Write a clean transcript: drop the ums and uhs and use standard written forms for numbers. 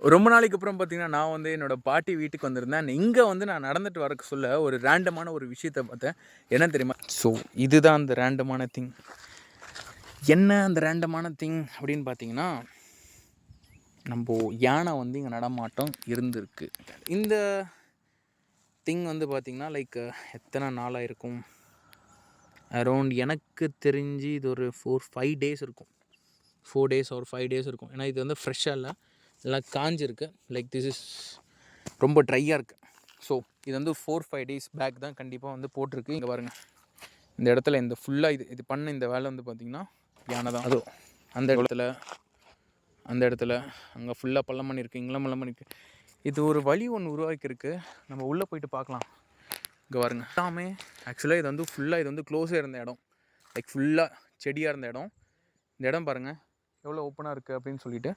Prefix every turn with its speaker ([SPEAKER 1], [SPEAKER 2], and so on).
[SPEAKER 1] ரொம்ப நாளைக்கு அப்புறம் பார்த்தீங்கன்னா, நான் வந்து என்னோட பாட்டி வீட்டுக்கு வந்திருந்தேன். இங்க வந்து நான் நடந்துட்டு வரக்கு சொல்ல ஒரு ரேண்டமான ஒரு விஷயத்த பார்த்தேன். என்ன தெரியுமா? ஸோ இதுதான் அந்த ரேண்டமான திங். என்ன அந்த ரேண்டமான திங் அப்படின்னு பார்த்தீங்கன்னா, நம்ப யானை வந்து இங்க நடமாட்டம் இருந்திருக்கு. இந்த திங் வந்து பார்த்தீங்கன்னா, லைக் எத்தனை நாளா இருக்கும்? அரவுண்ட் எனக்கு தெரிஞ்சு இது ஒரு 4, 5 டேஸ் இருக்கும். 4 டேஸ் ஆர் 5 டேஸ் இருக்கும். ஏன்னா இது வந்து ஃப்ரெஷ்ஷாக இல்லை, எல்லாம் காஞ்சிருக்கு. லைக் திஸ் இஸ் ரொம்ப ட்ரையாக இருக்குது. ஸோ இது வந்து 4, 5 டேஸ் பேக் தான் கண்டிப்பாக வந்து போட்டிருக்கு. இங்கே பாருங்கள், இந்த இடத்துல இந்த ஃபுல்லாக இது பண்ண இந்த வேலை வந்து பார்த்திங்கன்னா யானை தான். அதுவும் அந்த இடத்துல அங்கே ஃபுல்லாக பள்ளம் பண்ணியிருக்கு, இங்கெல்லாம் பள்ளம் பண்ணியிருக்கு. இது ஒரு வழி ஒன்று உருவாக்கியிருக்கு. நம்ம உள்ளே போயிட்டு பார்க்கலாம். இங்கே பாருங்க, எல்லாமே ஆக்சுவலாக இது வந்து ஃபுல்லாக இது வந்து க்ளோஸாக இருந்த இடம், லைக் ஃபுல்லாக செடியாக இருந்த இடம். இந்த இடம் பாருங்கள் எவ்வளோ ஓப்பனாக இருக்குது அப்படின்னு சொல்லிட்டு.